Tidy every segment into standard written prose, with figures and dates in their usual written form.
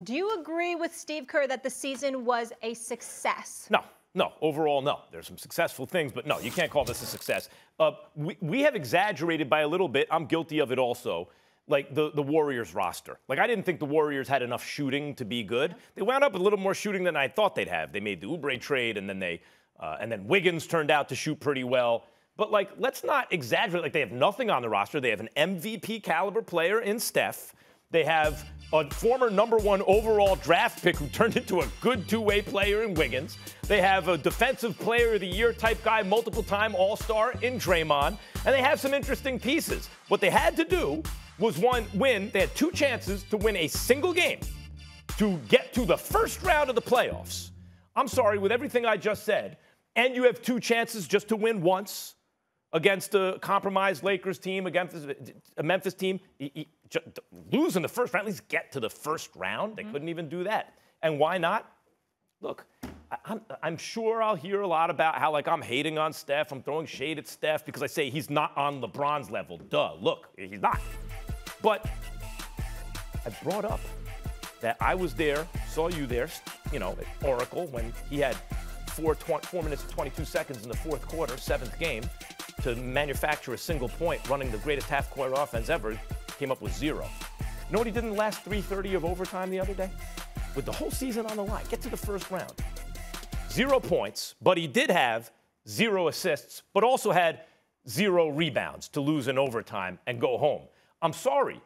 Do you agree with Steve Kerr that the season was a success? No. Overall, no. There's some successful things, but no, you can't call this a success. We have exaggerated by a little bit. I'm guilty of it also. Like the Warriors roster. Like, I didn't think the Warriors had enough shooting to be good. They wound up with a little more shooting than I thought they'd have. They made the Oubre trade, and then Wiggins turned out to shoot pretty well. But, like, let's not exaggerate. Like, they have nothing on the roster. They have an MVP caliber player in Steph. They have a former #1 overall draft pick who turned into a good two-way player in Wiggins. They have a defensive player of the year type guy, multiple-time All-Star in Draymond. And they have some interesting pieces. What they had to do was win. They had 2 chances to win a single game to get to the first round of the playoffs. I'm sorry, with everything I just said, and you have 2 chances just to win once against a compromised Lakers team, against a Memphis team, lose in the first round, at least get to the first round. They couldn't even do that. And why not? Look, I'm sure I'll hear a lot about how, like, I'm hating on Steph. I'm throwing shade at Steph because I say he's not on LeBron's level. Duh, look, he's not. But I brought up that I was there, saw you there, at Oracle when he had 4 minutes and 22 seconds in the fourth quarter, 7th game, to manufacture a single point, running the greatest half-court offense ever, came up with 0. You know what he did in the last 3:30 of overtime the other day? With the whole season on the line, get to the first round. 0 points, but he did have 0 assists, but also had 0 rebounds to lose in overtime and go home. I'm sorry.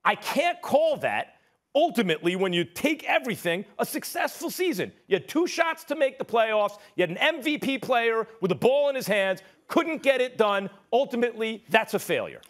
I can't call that, ultimately, when you take everything, a successful season. You had 2 shots to make the playoffs. You had an MVP player with the ball in his hands, couldn't get it done. Ultimately, that's a failure.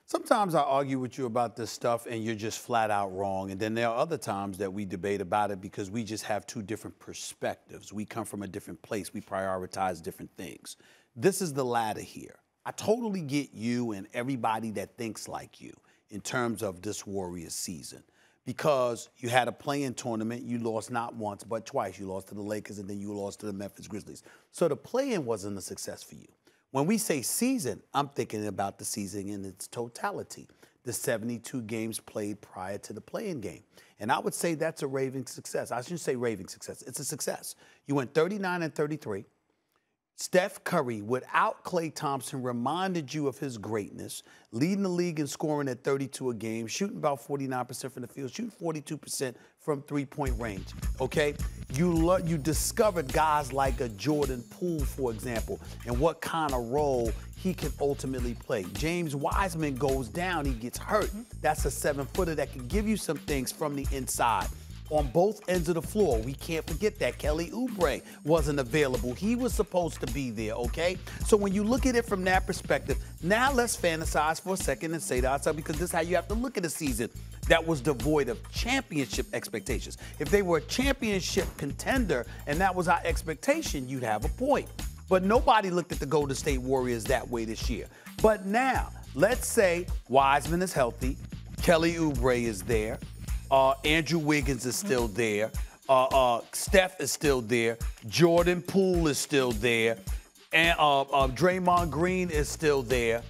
Sometimes I argue with you about this stuff and you're just flat out wrong. And then there are other times that we debate about it because we just have 2 different perspectives. We come from a different place. We prioritize different things. This is the latter here. I totally get you and everybody that thinks like you in terms of this Warriors season. Because you had a play-in tournament, you lost not once but twice. You lost to the Lakers and then you lost to the Memphis Grizzlies. So the play-in wasn't a success for you. When we say season, I'm thinking about the season in its totality, the 72 games played prior to the play-in game. And I would say that's a raving success. I shouldn't say raving success. It's a success. You went 39-33. Steph Curry, without Klay Thompson, reminded you of his greatness, leading the league in scoring at 32 a game, shooting about 49% from the field, shooting 42% from three-point range, okay? You discovered guys like a Jordan Poole, for example, and what kind of role he can ultimately play. James Wiseman goes down, he gets hurt. That's a 7-footer that can give you some things from the inside. On both ends of the floor. We can't forget that Kelly Oubre wasn't available. He was supposed to be there, okay? So when you look at it from that perspective, now let's fantasize for a second and say to ourselves, because this is how you have to look at a season that was devoid of championship expectations. If they were a championship contender and that was our expectation, you'd have a point. But nobody looked at the Golden State Warriors that way this year. But now, let's say Wiseman is healthy, Kelly Oubre is there, Andrew Wiggins is still there. Steph is still there. Jordan Poole is still there. And Draymond Green is still there.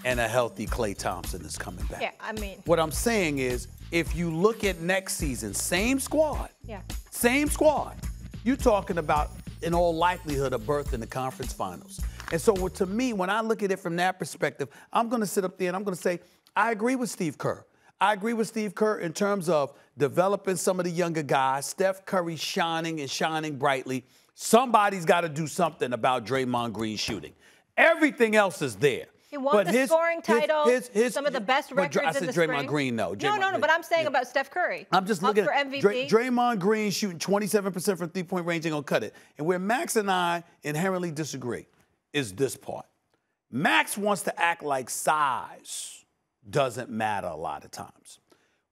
And a healthy Klay Thompson is coming back. Yeah, I mean. What I'm saying is, if you look at next season, same squad. Yeah. Same squad. You're talking about, in all likelihood, a berth in the conference finals. And so to me, when I look at it from that perspective, I'm going to sit up there and I'm going to say, I agree with Steve Kerr. I agree with Steve Kerr in terms of developing some of the younger guys, Steph Curry shining and shining brightly. Somebody's got to do something about Draymond Green shooting. Everything else is there. He won the scoring title, some of the best records in the spring. I said Draymond Green, no. No, but I'm saying about Steph Curry. I'm just looking at MVP. Draymond Green shooting 27% from three-point range ain't going to cut it. And where Max and I inherently disagree is this part. Max wants to act like size doesn't matter a lot of times.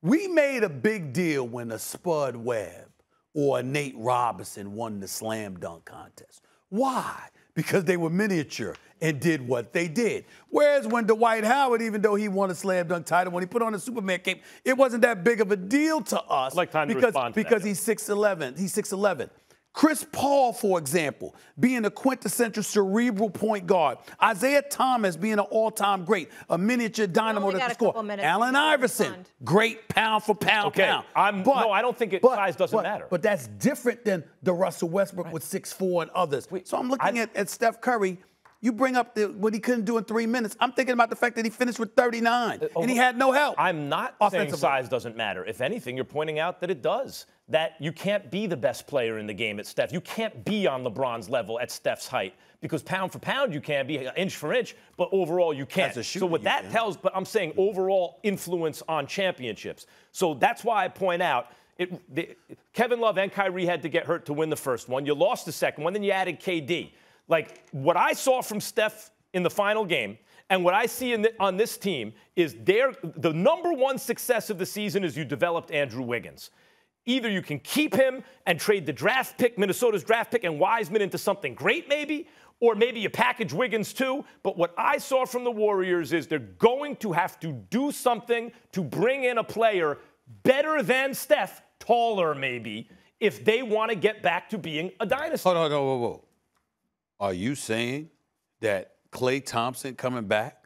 We made a big deal when a Spud Webb or a Nate Robinson won the slam dunk contest. Why? Because they were miniature and did what they did. Whereas when Dwight Howard, even though he won a slam dunk title, when he put on a Superman cape, it wasn't that big of a deal to us. Like time to respond to because that. he's 6'11". He's 6'11". Chris Paul, for example, being a quintessential cerebral point guard. Isaiah Thomas being an all-time great, a miniature dynamo that can score. Allen Iverson, great pound for pound. No, I don't think size doesn't matter. But that's different than the Russell Westbrook with 6'4" and others. So I'm looking at Steph Curry. You bring up what he couldn't do in 3 minutes. I'm thinking about the fact that he finished with 39, and he had no help. I'm not saying size doesn't matter. If anything, you're pointing out that it does. That you can't be the best player in the game at Steph. You can't be on LeBron's level at Steph's height because pound for pound you can be, inch for inch, but overall you can't. So what that tells, but I'm saying overall influence on championships. So that's why I point out Kevin Love and Kyrie had to get hurt to win the first one. You lost the second one, then you added KD. Like, what I saw from Steph in the final game and what I see on this team is the number one success of the season is you developed Andrew Wiggins. Either you can keep him and trade the draft pick, Minnesota's draft pick, and Wiseman into something great maybe, or maybe you package Wiggins too. But what I saw from the Warriors is they're going to have to do something to bring in a player better than Steph, taller maybe, if they want to get back to being a dynasty. Hold on, whoa. Are you saying that Klay Thompson coming back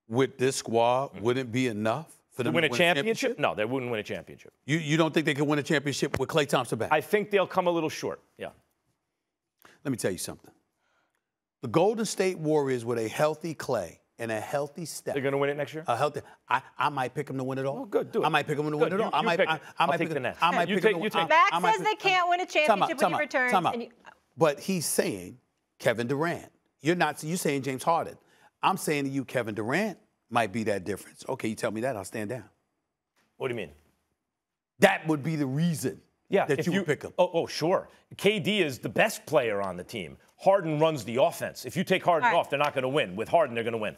with this squad wouldn't be enough for them to win a championship? No, they wouldn't win a championship. You don't think they could win a championship with Klay Thompson back? I think they'll come a little short, yeah. Let me tell you something. The Golden State Warriors with a healthy Klay and a healthy Steph. They're going to win it next year? I might pick them to win it all. Oh, good, do it. I might pick them to win it all. I might pick the Nets. Max says they can't win a championship when he returns. But he's saying Kevin Durant. You saying James Harden. I'm saying to you, Kevin Durant might be that difference. Okay, you tell me that, I'll stand down. What do you mean? That would be the reason that you would pick him. Oh, sure. KD is the best player on the team. Harden runs the offense. If you take Harden off, they're not going to win. With Harden, they're going to win.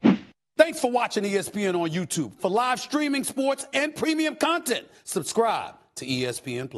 Okay. Thanks for watching ESPN on YouTube. For live streaming sports and premium content, subscribe to ESPN+.